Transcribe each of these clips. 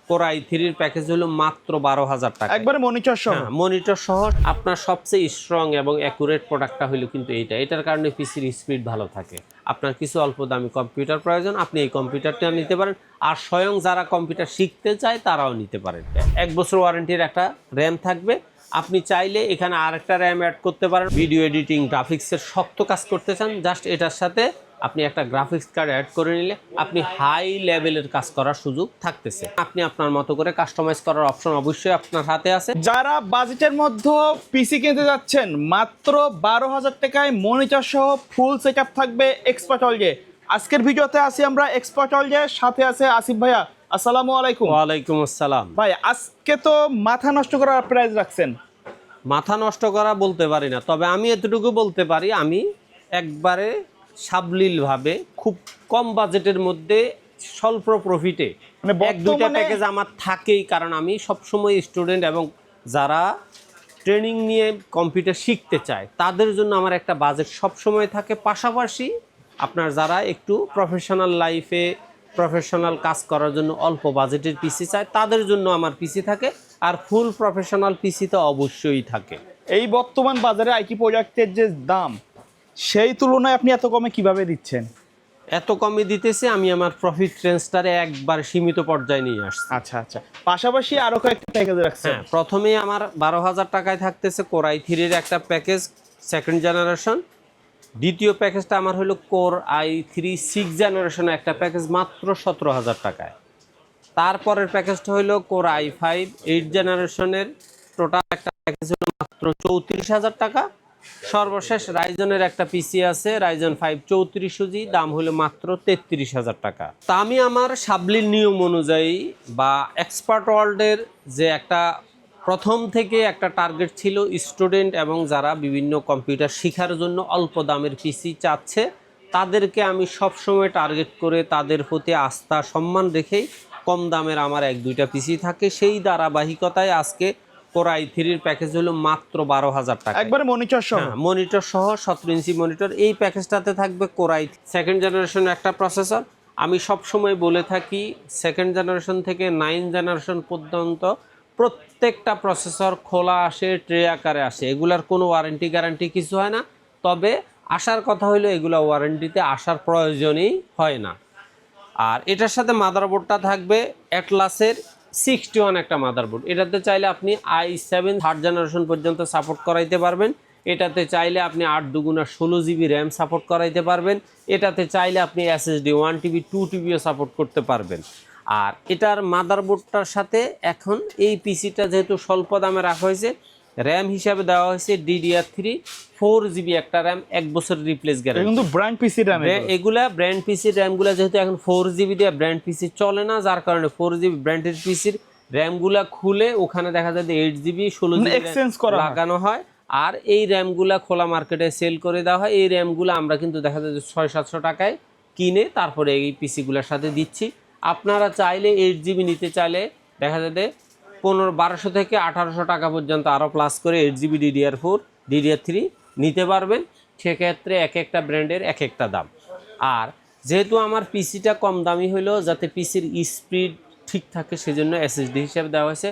Core i3 package হলো মাত্র 12,000 টাকা, একবারে মনিটর সহ। মনিটর সহ। আপনার সবচেয়ে স্ট্রং এবং অ্যাকুরেট প্রোডাক্টটা হলো কিন্তু এটার কারণে পিসির স্পিড ভালো থাকে। আপনার কিছু অল্প দামি কম্পিউটার প্রয়োজন, আপনি এই কম্পিউটারটা নিতে পারেন। আর স্বয়ং যারা কম্পিউটার শিখতে চায় তারাও নিতে পারেন। 1 বছর ওয়ারেন্টির একটা র্যাম থাকবে। আপনি চাইলে এখানে আরেকটা র্যাম অ্যাড করতে পারেন। ভিডিও এডিটিং, গ্রাফিক্সের শক্ত কাজ করতে চান, জাস্ট এটার সাথে আপনি একটা গ্রাফিক্স কার্ড অ্যাড করে নিলে আপনি হাই লেভেলের কাজ করার সুযোগ থাকতেছে। আপনি আপনার মতো করে কাস্টমাইজ করার অপশন অবশ্যই আপনার হাতে আছে। যারা বাজেটের মধ্যে পিসি কিনতে যাচ্ছেন, মাত্র 12,000 টাকায় মনিটর সহ ফুল সেটআপ থাকবে এক্সপার্টলজে। আজকের ভিডিওতে আছি আমরা এক্সপার্টলজের সাথে আছে আসিফ ভাইয়া। আসসালামু আলাইকুম। ওয়ালাইকুম আসসালাম। ভাই আজকে তো মাথা নষ্ট করার প্রাইস রাখছেন। মাথা নষ্ট করা বলতে পারি না, তবে আমি এতটুকু বলতে পারি, আমি একবারে সাবলীলভাবে খুব কম বাজেটের মধ্যে স্বল্প প্রফিটে মানে এক দুইটা বর্তমানে প্যাকেজ আমার থাকেই, কারণ আমি সবসময় স্টুডেন্ট এবং যারা ট্রেনিং নিয়ে কম্পিউটার শিখতে চায় তাদের জন্য আমার একটা বাজেট সবসময় থাকে। পাশাপাশি আপনার যারা একটু প্রফেশনাল লাইফে প্রফেশনাল কাজ করার জন্য অল্প বাজেটের পিসি চায় তাদের জন্য আমার পিসি থাকে। আর ফুল প্রফেশনাল পিসি তো অবশ্যই থাকে। এই বর্তমান বাজারে আইটি প্রোডাক্টের যে দাম, সেই তুলনায় আপনি এত কমে কিভাবে দিচ্ছেন? এত কমে দিতেছে, আমি আমার প্রফিট রেঞ্জটারে একবার সীমিত পর্যায়ে নিয়ে আসছি। আচ্ছা আচ্ছা, পাশাপাশি আরো কয়েকটা প্যাকেজ রাখছেন। হ্যাঁ, প্রথমেই আমার 12,000 টাকায় থাকতেছে কোর i3-র একটা প্যাকেজ, সেকেন্ড জেনারেশন। দ্বিতীয় প্যাকেজটা আমার হলো কোর i3 6 জেনারেশনের একটা প্যাকেজ, মাত্র 17,000 টাকায়। তারপরের প্যাকেজটা হলো কোর i5 8 জেনারেশনের, টোটাল একটা প্যাকেজ হলো মাত্র 34,000 টাকা। সর্বশেষ রাইজনের একটা পিসি আছে, রাইজন 5 34 জি, দাম হলো মাত্র 33,000 টাকা। তা আমি আমার সাবলীল নিয়ম অনুযায়ী বা এক্সপার্ট ওয়ার্ল্ডের যে একটা প্রথম থেকে একটা টার্গেট ছিল স্টুডেন্ট এবং যারা বিভিন্ন কম্পিউটার শেখার জন্য অল্প দামের পিসি চাচ্ছে, তাদেরকে আমি সবসময় টার্গেট করে তাদের প্রতি আস্থা সম্মান রেখেই কম দামের আমার 1-2টা পিসি থাকে। সেই ধারাবাহিকতায় আজকে কোর i3-র প্যাকেজ হলো মাত্র 12,000 টাকা, একবারে মনিটর সহ। মনিটর সহ 17 ইঞ্চি মনিটর। এই প্যাকেজটাতে থাকবে কোর i সেকেন্ড জেনারেশনের একটা প্রসেসর। আমি সবসময় বলে থাকি, সেকেন্ড জেনারেশন থেকে 9 জেনারেশন পর্যন্ত প্রত্যেকটা প্রসেসর খোলা আসে, ট্রে আকারে আসে, এগুলার কোনো ওয়ারেন্টি গ্যারান্টি কিছু হয় না। তবে আসার কথা হলো এগুলো ওয়ারেন্টিতে আসার প্রয়োজনই হয় না। আর এটার সাথে মাদারবোর্ডটা থাকবে অ্যাটলাসের 61 একটা মাদারবোর্ড। এটাতে চাইলে আপনি i7 থার্ড জেনারেশন পর্যন্ত সাপোর্ট করাইতে পারবেন। এটাতে চাইলে আপনি 8 দুগুণা 16 জিবি র্যাম সাপোর্ট করাইতে পারবেন। এটাতে চাইলে আপনি SSD 1 TB 2 TBও সাপোর্ট করতে পারবেন। আর এটার মাদারবোর্ডটার সাথে এখন এই পিসিটা যেহেতু স্বল্প দামে রাখা হয়েছে, র্যাম হিসাবে দেওয়া হয়েছে DDR3 4 GB একটা র্যাম, 1 বছর রিপ্লেস গ্যারান্টি। কিন্তু ব্র্যান্ড পিসি র্যাম, এগুলা ব্র্যান্ড পিসির র্যামগুলা যেহেতু এখন 4 GB দিয়ে ব্র্যান্ড পিসি চলে না, যার কারণে 4 GB ব্র্যান্ডের পিসির র্যামগুলা খুলে ওখানে দেখা যায় যে 8 GB 16 GB এক্সচেঞ্জ করা লাগানো হয়। আর এই র্যামগুলা খোলা মার্কেটে সেল করে দেওয়া হয়। এই র্যামগুলো আমরা কিন্তু দেখা যায় যে 600-700 টাকায় কিনে তারপরে এই পিসিগুলোর সাথে দিচ্ছি। আপনারা চাইলে 8 GB নিতে চাইলে দেখা যাবে 1200 থেকে 1800 টাকা পর্যন্ত আরও প্লাস করে 8 GB DDR4 DDR3 নিতে পারবেন। সেক্ষেত্রে এক একটা ব্র্যান্ডের এক একটা দাম। আর যেহেতু আমার পিসিটা কম দামি হলো, যাতে পিসির স্পিড ঠিক থাকে, সেজন্য SSD হিসেবে দেওয়া হয়েছে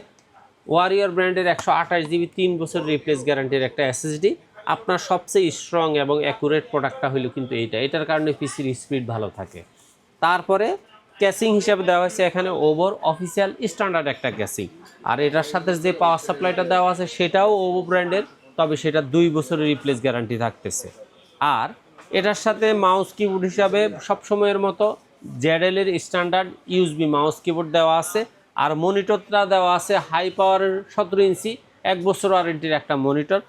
ওয়ারিয়র ব্র্যান্ডের 128 GB 3 বছর রিপ্লেস গ্যারান্টির একটা SSD। আপনার সবচেয়ে স্ট্রং এবং অ্যাকুরেট প্রোডাক্টটা হলো কিন্তু এটার কারণে পিসির স্পিড ভালো থাকে। তারপরে ক্যাসিং হিসাবে দেওয়া হয়েছে এখানে ওভোর অফিসিয়াল স্ট্যান্ডার্ড একটা ক্যাসিং। আর এটার সাথে যে পাওয়ার সাপ্লাইটা দেওয়া আছে সেটাও ওভো ব্র্যান্ডের, তবে সেটা 2 বছরের রিপ্লেস গ্যারান্টি থাকতেছে। আর এটার সাথে মাউস কিবোর্ড হিসাবে সবসময়ের মতো ZL এর স্ট্যান্ডার্ড USB মাউস কিবোর্ড দেওয়া আছে। আর মনিটরটা দেওয়া আছে হাই পাওয়ারের 17 ইঞ্চি 1 বছর ওয়ারেন্টির একটা মনিটর।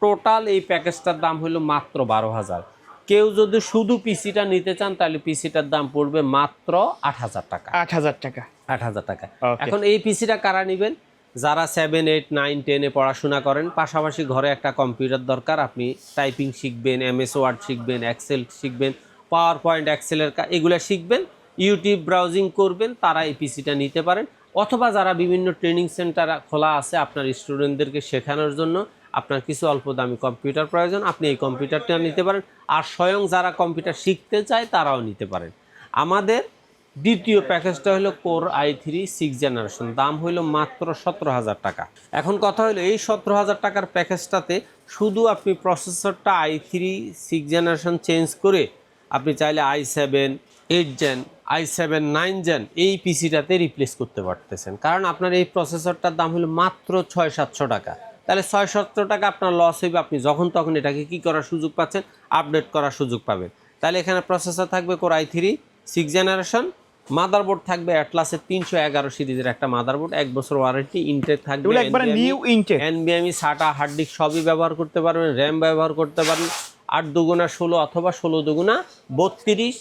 টোটাল এই প্যাকেজটার দাম হলো মাত্র 12,000। কেউ যদি শুধু পিসিটা নিতে চান তাহলে পিসিটার দাম পড়বে মাত্র 8,000 টাকা। 8,000 টাকা। 8,000 টাকা। এখন এই পিসিটা কারা নেবেন? যারা 7, 8, 9, 10-এ পড়াশোনা করেন, পাশাপাশি ঘরে একটা কম্পিউটার দরকার, আপনি টাইপিং শিখবেন, MS ওয়ার্ড শিখবেন, এক্সেল শিখবেন, পাওয়ার পয়েন্ট এক্সেলের এগুলো শিখবেন, ইউটিউব ব্রাউজিং করবেন, তারা এই পিসিটা নিতে পারেন। অথবা যারা বিভিন্ন ট্রেনিং সেন্টার খোলা আছে আপনার স্টুডেন্টদেরকে শেখানোর জন্য, আপনার কিছু অল্প দামি কম্পিউটার প্রয়োজন, আপনি এই কম্পিউটারটা নিতে পারেন। আর স্বয়ং যারা কম্পিউটার শিখতে চায় তারাও নিতে পারেন। আমাদের দ্বিতীয় প্যাকেজটা হলো কোর i3 6 জেনারেশন, দাম হইলো মাত্র 17,000 টাকা। এখন কথা হলো এই 17,000 টাকার প্যাকেজটাতে শুধু আপনি প্রসেসরটা i3 6 জেনারেশন চেঞ্জ করে আপনি চাইলে i7 8 জেন i7 9 জেন এই পিসিটাতে রিপ্লেস করতে পারতেছেন, কারণ আপনার এই প্রসেসরটার দাম হলো মাত্র 600-700 টাকা। তাহলে 600-700 টাকা আপনার লস হইবে, আপনি যখন তখন এটাকে কি করার সুযোগ পাচ্ছেন, আপডেট করার সুযোগ পাবেন। তাহলে এখানে প্রসেসর থাকবে কোর i3 6 জেনারেশন, মাদারবোর্ড থাকবে অ্যাটলাসের 311 সিরিজের একটা মাদারবোর্ড, 1 বছর ওয়ারেন্টি, ইনটেক থাকবে একবারে new intact, NVMe SATA hard disk সবই ব্যবহার করতে পারবেন, র্যাম ব্যবহার করতে পারবেন 8 দুগুণা 16 অথবা 16 দুগুণা 32।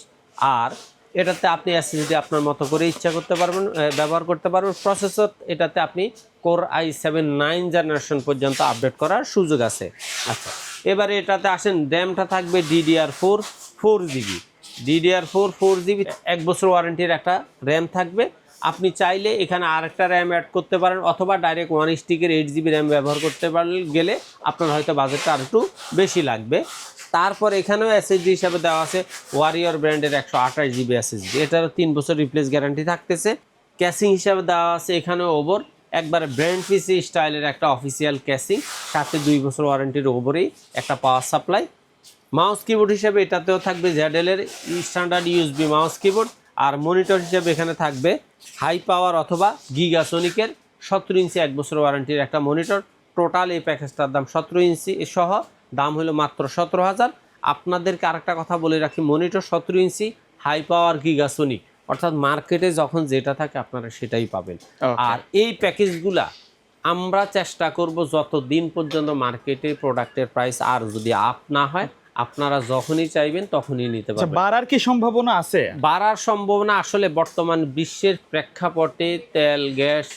আর এটাতে আপনি SSD আপনার মতো করে ইচ্ছা করতে পারবেন, ব্যবহার করতে পারবেন। প্রসেসর এটাতে আপনি কোর i7 9 জেনারেশন পর্যন্ত আপডেট করার সুযোগ আছে। আচ্ছা, এবারে এটাতে আসেন, র্যামটা থাকবে DDR4 4GB, DDR4 4GB 1 বছর ওয়ারেন্টির একটা র্যাম থাকবে। আপনি চাইলে এখানে আরেকটা র্যাম অ্যাড করতে পারেন অথবা ডাইরেক্ট 1 স্টিকের 8GB র্যাম ব্যবহার করতে পারলে গেলে আপনার হয়তো বাজেটটা আর একটু বেশি লাগবে। তারপর এখানেও SSD হিসাবে দেওয়া আছে ওয়ারিয়র ব্র্যান্ডের 128GB SSD, এটারও 3 বছর রিপ্লেস গ্যারান্টি থাকতেছে। ক্যাসিং হিসাবে দেওয়া আছে এখানেও ওভার, একবার ব্র্যান্ড পিসি স্টাইলের একটা অফিসিয়াল ক্যাসিং, সাথে 2 বছর ওয়ারেন্টির ওভারেই একটা পাওয়ার সাপ্লাই। মাউস কিবোর্ড হিসেবে এটাতেও থাকবে ZL এর স্ট্যান্ডার্ড USB মাউস কিবোর্ড। আর মনিটর হিসেবে এখানে থাকবে হাই পাওয়ার অথবা গিগাসোনিকের 17 ইঞ্চি 1 বছর ওয়ারেন্টির একটা মনিটর। টোটাল এই প্যাকেজটার দাম 17 ইঞ্চি সহ দাম হলো মাত্র 17,000। আপনাদেরকে আরেকটা কথা বলে রাখি, মনিটর 17 ইঞ্চি হাই পাওয়ার গিগাসোনিক, অর্থাৎ মার্কেটে যখন যেটা থাকে আপনারা সেটাই পাবেন। আর এই প্যাকেজগুলা আমরা চেষ্টা করব যতদিন পর্যন্ত মার্কেটে প্রোডাক্টের প্রাইস আর যদি আপ না হয়, আপনারা যখনই চাইবেন তখনই নিতে পারবেন। বাড়ার কি সম্ভাবনা আছে? বাড়ার সম্ভাবনা আসলে বর্তমান বিশ্বের প্রেক্ষাপটে তেল গ্যাস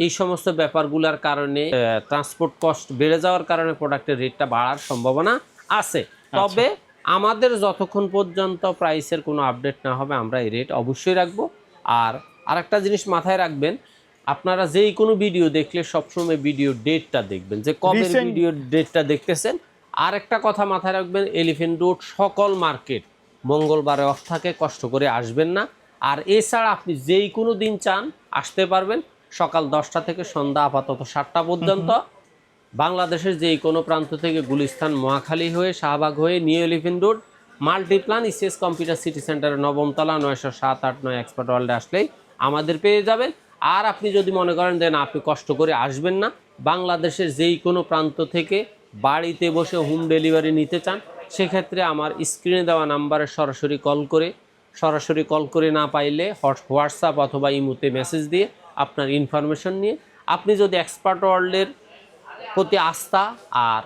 এই সমস্ত ব্যাপারগুলোর কারণে, ট্রান্সপোর্ট কস্ট বেড়ে যাওয়ার কারণে প্রোডাক্টের রেটটা বাড়ার সম্ভাবনা আছে। তবে আমাদের যতক্ষণ পর্যন্ত প্রাইসের কোনো আপডেট না হবে আমরা এই রেট অবশ্যই রাখবো। আর আরেকটা জিনিস মাথায় রাখবেন, আপনারা যেই কোনো ভিডিও দেখলে সবসময় ভিডিও ডেটটা দেখবেন, যে কবে ভিডিও ডেটটা দেখতেছেন। আর একটা কথা মাথায় রাখবেন, এলিফ্যান্ট রোড সকল মার্কেট মঙ্গলবারে অফ থাকে, কষ্ট করে আসবেন না। আর এছাড়া আপনি যেই কোনো দিন চান আসতে পারবেন, সকাল 10টা থেকে সন্ধ্যা আপাতত 7টা পর্যন্ত। বাংলাদেশের যেই কোনো প্রান্ত থেকে গুলিস্তান মহাখালী হয়ে শাহবাগ হয়ে new Elephant Road Multiplan ECS computer city সেন্টারের 9ম তলা 907-8-9 এক্সপার্ট ওয়ার্ল্ডে আসলেই আমাদের পেয়ে যাবেন। আর আপনি যদি মনে করেন যে না আপনি কষ্ট করে আসবেন না, বাংলাদেশের যেই কোনো প্রান্ত থেকে বাড়িতে বসে হোম ডেলিভারি নিতে চান, সেক্ষেত্রে আমার স্ক্রিনে দেওয়া নাম্বারে সরাসরি কল করে না পাইলে হোয়াটসঅ্যাপ অথবা ইমোতে মেসেজ দিয়ে আপনার ইনফরমেশন নিয়ে আপনি যদি এক্সপার্ট ওয়ার্ল্ডের প্রতি আস্থা আর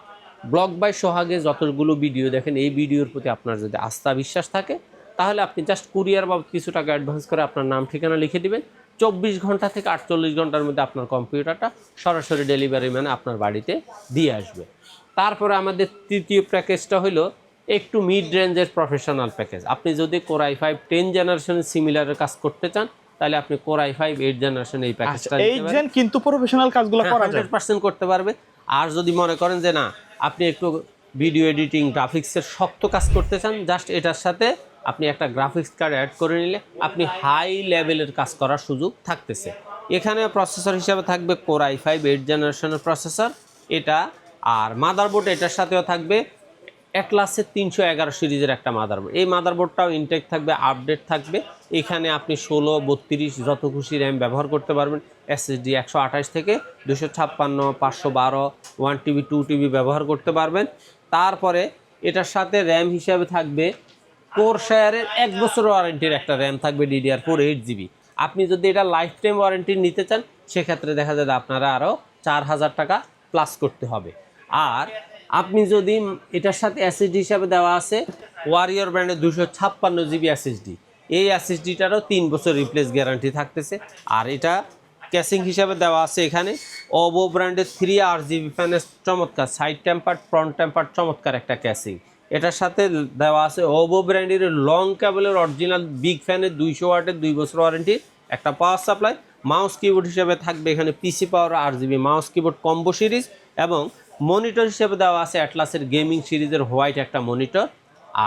ব্লগ বাই সোহাগে যতগুলো ভিডিও দেখেন, এই ভিডিওর প্রতি আপনার যদি আস্থা বিশ্বাস থাকে, তাহলে আপনি জাস্ট কুরিয়ার বা কিছু টাকা অ্যাডভান্স করে আপনার নাম ঠিকানা লিখে দিবেন। 24 ঘন্টা থেকে 48 ঘন্টার মধ্যে আপনার কম্পিউটারটা সরাসরি ডেলিভারি ম্যান আপনার বাড়িতে দিয়ে আসবে। তারপরে আমাদের তৃতীয় প্যাকেজটা হলো একটু মিড রেঞ্জের প্রফেশনাল প্যাকেজ। আপনি যদি কোর i5 10 জেনারেশনের সিমিলারের কাজ করতে চান, তাহলে আপনি কোর i5 8 জেনারেশন এই প্যাকেজটা নিতে পারেন। কিন্তু প্রফেশনাল কাজগুলো করা যায়, 100% করতে পারবে। আর যদি মনে করেন যে না আপনি একটু ভিডিও এডিটিং গ্রাফিক্সের শক্ত কাজ করতে চান, জাস্ট এটার সাথে আপনি একটা গ্রাফিক্স কার্ড অ্যাড করে নিলে আপনি হাই লেভেলের কাজ করার সুযোগ থাকতেছে। এখানে প্রসেসর হিসাবে থাকবে কোর i5 8 জেনারেশনের প্রসেসর এটা। আর মাদারবোর্ড এটার সাথেও থাকবে অ্যাটলাসের 311 সিরিজের একটা মাদারবোর্ড। এই মাদারবোর্ডটাও ইনটেক থাকবে, আপডেট থাকবে। এখানে আপনি 16, 32 যত খুশি র্যাম ব্যবহার করতে পারবেন। SSD 128 থেকে 256, 512, 1TB 2TB ব্যবহার করতে পারবেন। তারপরে এটার সাথে র্যাম হিসাবে থাকবে কোরসায়ারের 1 বছর ওয়ারেন্টির একটা র্যাম থাকবে DDR4 8GB। আপনি যদি এটা লাইফ টাইম ওয়ারেন্টি নিতে চান, সেক্ষেত্রে দেখা যায় আপনারা আরও 4000 টাকা প্লাস করতে হবে। আর আপনি যদি এটার সাথে SSD হিসাবে দেওয়া আছে ওয়ারিয়র ব্র্যান্ডের 256GB SSD, এই SSDটারও 3 বছর রিপ্লেস গ্যারান্টি থাকতেছে। আর এটা ক্যাসিং হিসাবে দেওয়া আছে এখানে ওভো ব্র্যান্ডের 3RGB ফ্যানের চমৎকার সাইড টেম্পার্ড ফ্রন্ট টেম্পার্ড চমৎকার একটা ক্যাসিং। এটার সাথে দেওয়া আছে ওভো ব্র্যান্ডের লং কেবলের অরিজিনাল বিগ ফ্যানের 200 ওয়াটের 2 বছর ওয়ারেন্টির একটা পাওয়ার সাপ্লাই। মাউস কিবোর্ড হিসেবে থাকবে এখানে PC পাওয়ার RGB mouse keyboard combo series, এবং মনিটর হিসেবে দেওয়া আছে অ্যাটলাসের গেমিং সিরিজের হোয়াইট একটা মনিটর।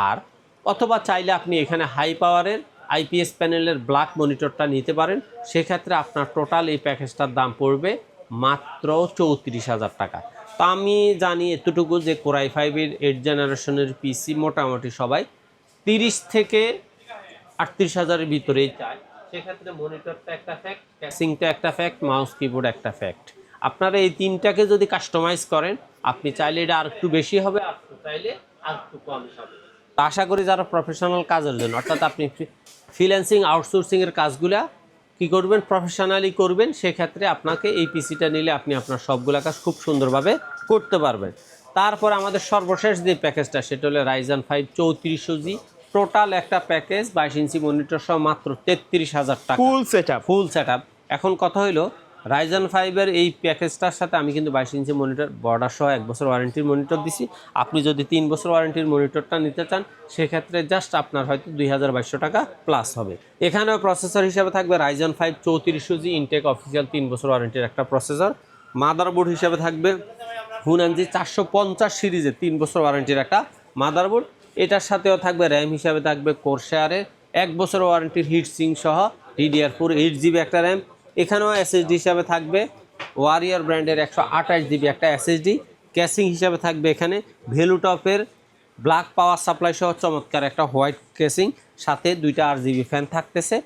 আর অথবা চাইলে আপনি এখানে হাই পাওয়ারের আইপিএস প্যানেলের ব্ল্যাক মনিটরটা নিতে পারেন, সেক্ষেত্রে আপনার টোটাল এই প্যাকেজটার দাম পড়বে মাত্র 34,000 টাকা। তো আমি জানি এতটুকু যে কোরাই 5-এর 8 জেনারেশনের পিসি মোটামুটি সবাই 30 থেকে 38,000-এর ভিতরেই চায়। সেক্ষেত্রে মনিটরটা একটা ফ্যাক্ট, ক্যাসিংটা একটা ফ্যাক্ট, মাউস কিবোর্ড একটা ফ্যাক্ট। আপনারা এই তিনটাকে যদি কাস্টমাইজ করেন, আপনি চাইলে এটা আর একটু বেশি হবে, আর চাইলে আর একটু কম হবে। তো আশা করি যারা প্রফেশনাল কাজের জন্য, অর্থাৎ আপনি ফ্রিল্যান্সিং আউটসোর্সিংয়ের কাজগুলা কি করবেন, প্রফেশনালি করবেন, সেক্ষেত্রে আপনাকে এই পিসিটা নিলে আপনি আপনার সবগুলা কাজ খুব সুন্দরভাবে করতে পারবেন। তারপর আমাদের সর্বশেষ যে প্যাকেজটা, সেটা হলো Ryzen 5 3400G, টোটাল একটা প্যাকেজ 22 ইঞ্চি মনিটর সহ মাত্র 33,000 টাকা ফুল সেটআপ। Full setup. এখন কথা হলো Ryzen 5-এর এই প্যাকেজটার সাথে আমি কিন্তু 22 ইঞ্চি মনিটর বর্ডার সহ 1 বছর ওয়ারেন্টির মনিটর দিছি। আপনি যদি 3 বছর ওয়ারেন্টির মনিটরটা নিতে চান, সেক্ষেত্রে জাস্ট আপনার হয়তো 2,200 টাকা প্লাস হবে। এখানেও প্রসেসর হিসেবে থাকবে Ryzen 5 3400G ইনটেক অফিসিয়াল 3 বছর ওয়ারেন্টির একটা প্রসেসর। মাদারবোর্ড হিসেবে থাকবে হুনানজি 450 সিরিজের 3 বছর ওয়ারেন্টির একটা মাদারবোর্ড। এটার সাথেও থাকবে র্যাম হিসাবে থাকবে কোরশায়ারের 1 বছর ওয়ারেন্টির হিটসিং সহ DDR4 8GB একটা র্যাম। এখানেও এসএসডি হিসাবে থাকবে ওয়ারিয়র ব্র্যান্ডের 128GB একটা এসএসডি। ক্যাসিং হিসাবে থাকবে এখানে ভেলুটপের ব্ল্যাক পাওয়ার সাপ্লাই সহ চমৎকার একটা হোয়াইট কেসিং, সাথে 2টা RGB ফ্যান থাকতেছে।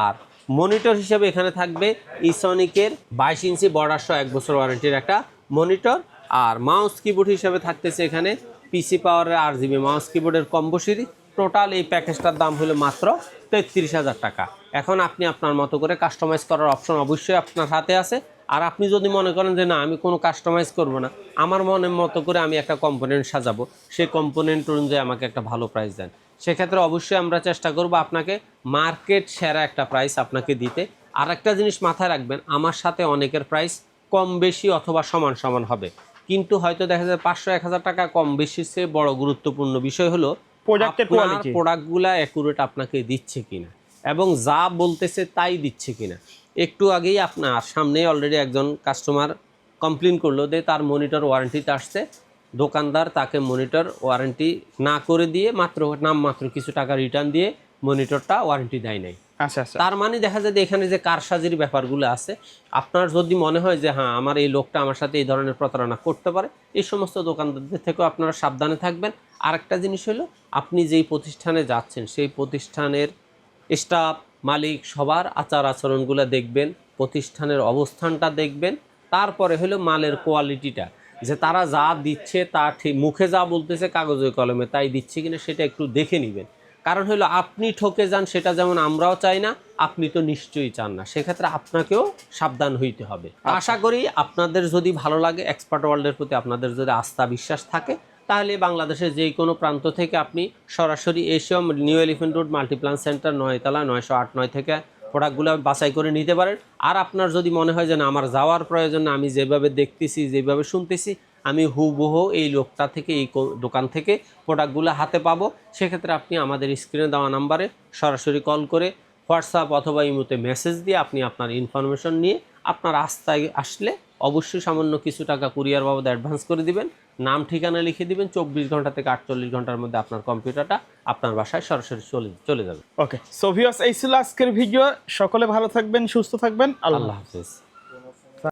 আর মনিটর হিসাবে এখানে থাকবে ইসনিকের 22 ইঞ্চি বর্ডার সহ 1 বছর ওয়ারেন্টির একটা মনিটর। আর মাউস কিবোর্ড হিসাবে থাকতেছে এখানে পিসি পাওয়ারের RGB মাউস কিবোর্ডের কম্বো সিরিজ। টোটাল এই প্যাকেজটার দাম হলো মাত্র 33,000 টাকা। এখন আপনি আপনার মতো করে কাস্টমাইজ করার অপশন অবশ্যই আপনার হাতে আছে। আর আপনি যদি মনে করেন যে না, আমি কোনো কাস্টমাইজ করব না, আমার মনের মতো করে আমি একটা কম্পোনেন্ট সাজাবো, সেই কম্পোনেন্ট অনুযায়ী আমাকে একটা ভালো প্রাইস দেন, সেক্ষেত্রে অবশ্যই আমরা চেষ্টা করব আপনাকে মার্কেট সেরা একটা প্রাইস আপনাকে দিতে। আর একটা জিনিস মাথায় রাখবেন, আমার সাথে অনেকের প্রাইস কম বেশি অথবা সমান সমান হবে, কিন্তু হয়তো দেখা যায় 500-1000 টাকা কম বেশির চেয়ে বড় গুরুত্বপূর্ণ বিষয় হলো প্রোডাক্টের কোয়ালিটি, প্রোডাক্টগুলা অ্যাকুরেট আপনাকে দিচ্ছে কিনা এবং যা বলতেছে তাই দিচ্ছে কিনা। একটু আগেই আপনার সামনে অলরেডি একজন কাস্টমার কমপ্লেন করলো যে তার মনিটর ওয়ারেন্টিতে আসছে, দোকানদার তাকে মনিটর ওয়ারেন্টি না করে দিয়ে নামমাত্র কিছু টাকা রিটার্ন দিয়ে মনিটরটা ওয়ারেন্টি দেয় নাই। আচ্ছা আচ্ছা। তার মানে দেখা যায় যে এখানে যে কারসাজির ব্যাপারগুলো আছে, আপনার যদি মনে হয় যে হ্যাঁ আমার এই লোকটা আমার সাথে এই ধরনের প্রতারণা করতে পারে, এই সমস্ত দোকানদারদের থেকেও আপনারা সাবধানে থাকবেন। আরেকটা জিনিস হলো, আপনি যেই প্রতিষ্ঠানে যাচ্ছেন সেই প্রতিষ্ঠানের স্টাফ, মালিক, সবার আচার আচরণগুলো দেখবেন, প্রতিষ্ঠানের অবস্থানটা দেখবেন। তারপরে হলো মালের কোয়ালিটিটা, যে তারা যা দিচ্ছে তা ঠিক মুখে যা বলতেছে কাগজে কলমে তাই দিচ্ছে কিনা সেটা একটু দেখে নেবেন। কারণ হলো আপনি ঠকে যান সেটা যেমন আমরাও চাই না, আপনি তো নিশ্চয়ই চান না, সেক্ষেত্রে আপনাকেও সাবধান হইতে হবে। আশা করি আপনাদের যদি ভালো লাগে, এক্সপার্ট ওয়ার্ল্ডের প্রতি আপনাদের যদি আস্থা বিশ্বাস থাকে, তাহলে বাংলাদেশের যে কোনো প্রান্ত থেকে আপনি সরাসরি এসেও New Elephant Road Multiplan Centre 9তলা 908-9 থেকে প্রোডাক্টগুলো বাছাই করে নিতে পারেন। আর আপনার যদি মনে হয় যে না আমার যাওয়ার প্রয়োজন না, আমি যেভাবে দেখতেছি যেভাবে শুনতেছি আমি হুবহু এই লোকটা থেকে এই দোকান থেকে প্রোডাক্টগুলো হাতে পাবো, সেক্ষেত্রে আপনি আমাদের স্ক্রিনে দেওয়া নাম্বারে সরাসরি কল করে, হোয়াটসঅ্যাপ অথবা ইমোতে মেসেজ দিয়ে আপনি আপনার ইনফরমেশন নিয়ে আপনার আস্থায় আসলে অবশ্যই সামান্য কিছু টাকা কুরিয়ার বাবদ অ্যাডভান্স করে দিবেন, নাম ঠিকানা লিখে দিবেন, 24 ঘন্টা থেকে 48 ঘন্টার মধ্যে আপনার কম্পিউটারটা আপনার বাসায় সরাসরি চলে যাবে। ওকে, সো ভিউয়ার্স, এই ছিল আজকের ভিডিও। সকলে ভালো থাকবেন, সুস্থ থাকবেন, আল্লাহ হাফেজ।